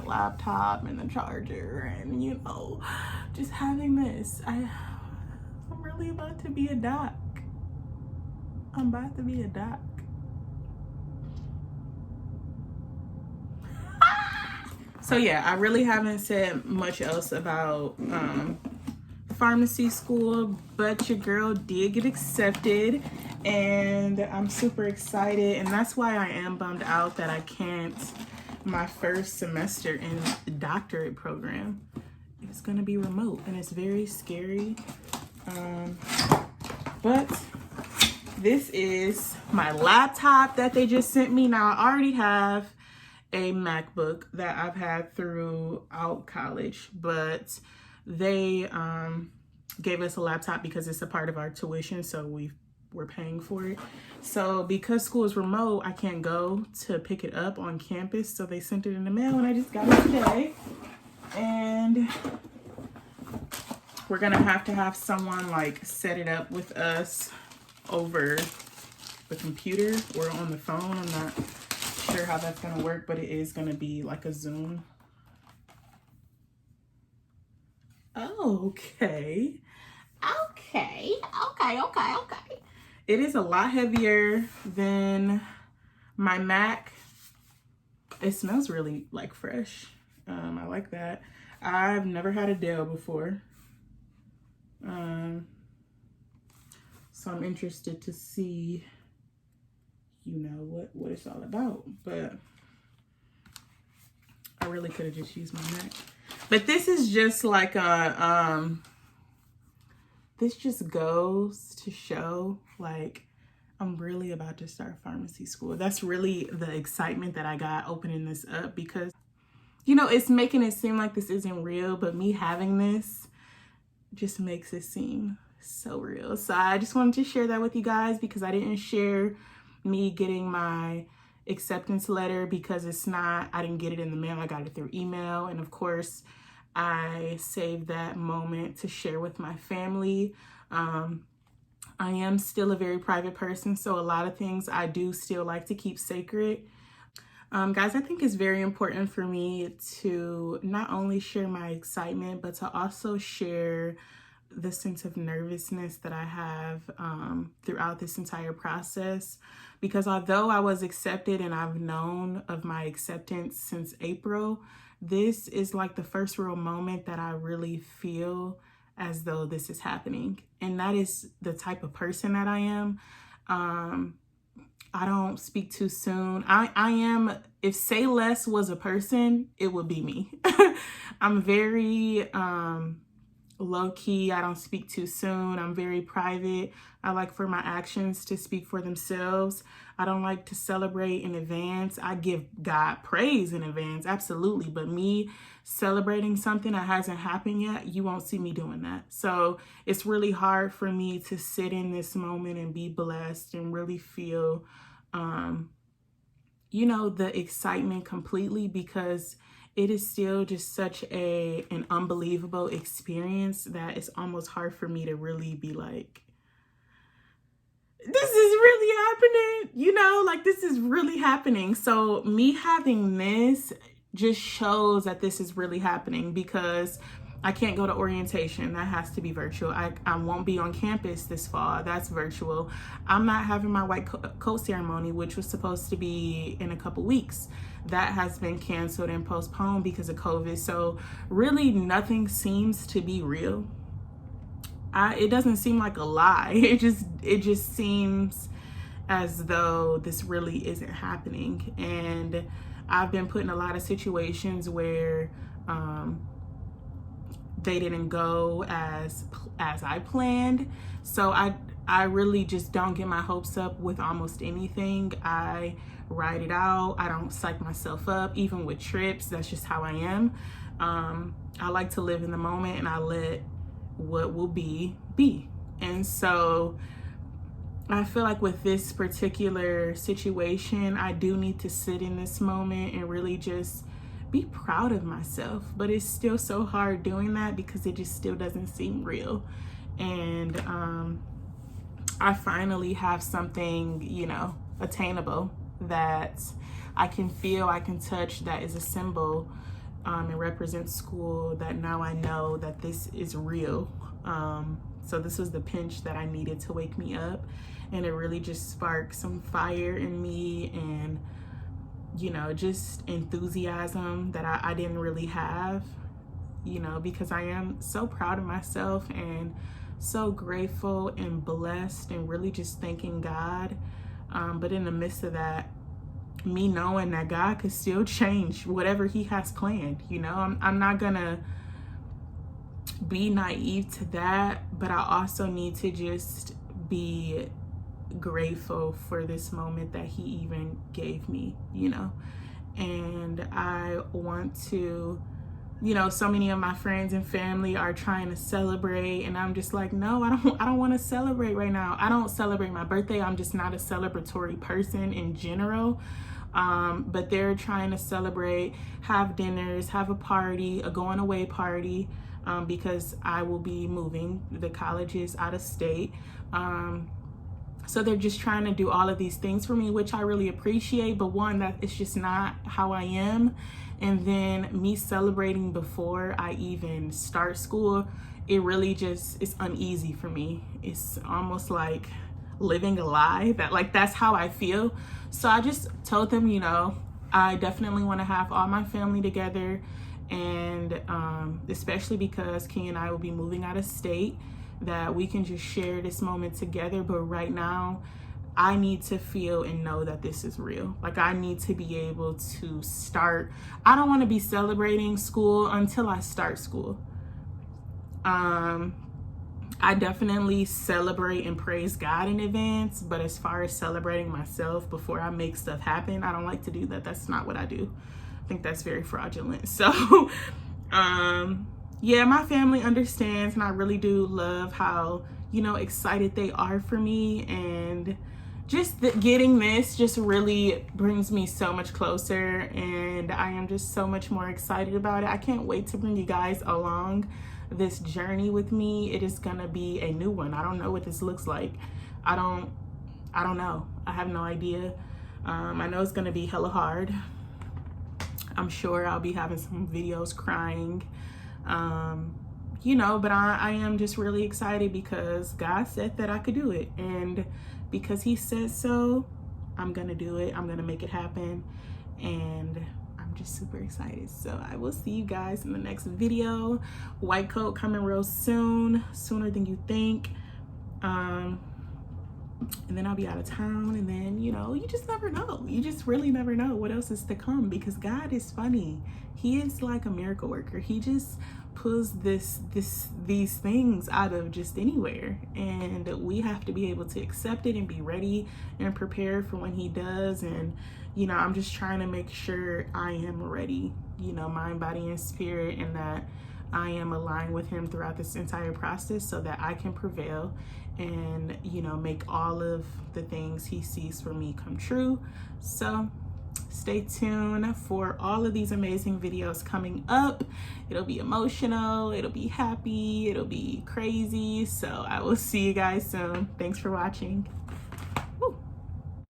laptop and the charger and, you know, just having this. I'm really about to be a doc. I'm about to be a doc. So yeah, I really haven't said much else about pharmacy school, but your girl did get accepted and I'm super excited, and that's why I am bummed out that I can't my first semester in the doctorate program. It's gonna be remote and it's very scary, but this is my laptop that they just sent me. Now I already have a MacBook that I've had throughout college, but they gave us a laptop because it's a part of our tuition, so we're paying for it. So because school is remote, I can't go to pick it up on campus, so they sent it in the mail and I just got it today. And we're gonna have to have someone like set it up with us over the computer or on the phone. I'm not sure how that's gonna work, but it is gonna be like a Zoom. Okay. It is a lot heavier than my Mac. It smells really like fresh. I like that. I've never had a Dell before. So I'm interested to see, you know, what it's all about. But I really could have just used my Mac. But this is just like a, this just goes to show, like, I'm really about to start pharmacy school. That's really the excitement that I got opening this up, because, you know, it's making it seem like this isn't real, but me having this just makes it seem so real. So I just wanted to share that with you guys, because I didn't share me getting my acceptance letter because I didn't get it in the mail. I got it through email. And of course, I saved that moment to share with my family. I am still a very private person, so a lot of things I do still like to keep sacred. Guys, I think it's very important for me to not only share my excitement, but to also share the sense of nervousness that I have throughout this entire process. Because although I was accepted and I've known of my acceptance since April, this is like the first real moment that I really feel as though this is happening. And that is the type of person that I am. I don't speak too soon. I am, if Say Less was a person, it would be me. I'm very low key. I don't speak too soon. I'm very private. I like for my actions to speak for themselves. I don't like to celebrate in advance. I give God praise in advance, absolutely. But me celebrating something that hasn't happened yet, you won't see me doing that. So it's really hard for me to sit in this moment and be blessed and really feel, you know, the excitement completely, because it is still just such an unbelievable experience that it's almost hard for me to really be like, this is really happening, you know, like this is really happening. So me having this just shows that this is really happening, because I can't go to orientation. That has to be virtual. I won't be on campus this fall. That's virtual. I'm not having my white coat ceremony, which was supposed to be in a couple weeks. That has been canceled and postponed because of COVID. So really nothing seems to be real. It doesn't seem like a lie. It just seems as though this really isn't happening. And I've been put in a lot of situations where they didn't go as I planned. So I really just don't get my hopes up with almost anything. I ride it out. I don't psych myself up, even with trips. That's just how I am. I like to live in the moment, and I let what will be. And so I feel like with this particular situation, I do need to sit in this moment and really just be proud of myself. But it's still so hard doing that because it just still doesn't seem real. And I finally have something, you know, attainable that I can feel, I can touch, that is a symbol and represent school, that now I know that this is real. So this was the pinch that I needed to wake me up, and it really just sparked some fire in me, and you know, just enthusiasm that I didn't really have, you know, because I am so proud of myself and so grateful and blessed and really just thanking God. But in the midst of that, me knowing that God could still change whatever he has planned, you know, I'm not gonna be naive to that, but I also need to just be grateful for this moment that he even gave me, you know. And I want to, you know, so many of my friends and family are trying to celebrate, and I'm just like, no, I don't want to celebrate right now. I don't celebrate my birthday. I'm just not a celebratory person in general. But they're trying to celebrate, have dinners, have a party, a going away party, because I will be moving. The college is out of state. So they're just trying to do all of these things for me, which I really appreciate. But one, that it's just not how I am. And then me celebrating before I even start school, it really just is uneasy for me. It's almost like living a lie, that like that's how I feel. So I just told them, you know, I definitely want to have all my family together, and especially because King and I will be moving out of state, that we can just share this moment together. But right now, I need to feel and know that this is real. Like, I need to be able to start. I don't want to be celebrating school until I start school. I definitely celebrate and praise God in advance, but as far as celebrating myself before I make stuff happen, I don't like to do that. That's not what I do. I think that's very fraudulent. So, yeah, my family understands, and I really do love how, you know, excited they are for me. And just getting this just really brings me so much closer, and I am just so much more excited about it. I can't wait to bring you guys along this journey with me. It is gonna be a new one. I don't know what this looks like. I don't know. I have no idea. I know it's gonna be hella hard. I'm sure I'll be having some videos crying, you know, but I am just really excited because God said that I could do it. And because he said so, I'm gonna do it. I'm gonna make it happen. And I'm just super excited. So I will see you guys in the next video. White coat coming real soon, sooner than you think. And then I'll be out of town, and then, you know, you just never know. You just really never know what else is to come, because God is funny. He is like a miracle worker. He just pulls these things out of just anywhere, and we have to be able to accept it and be ready and prepared for when he does. And, you know, I'm just trying to make sure I am ready, you know, mind, body, and spirit, and that I am aligned with him throughout this entire process so that I can prevail and, you know, make all of the things he sees for me come true. So stay tuned for all of these amazing videos coming up. It'll be emotional, it'll be happy, it'll be crazy. So I will see you guys soon. Thanks for watching.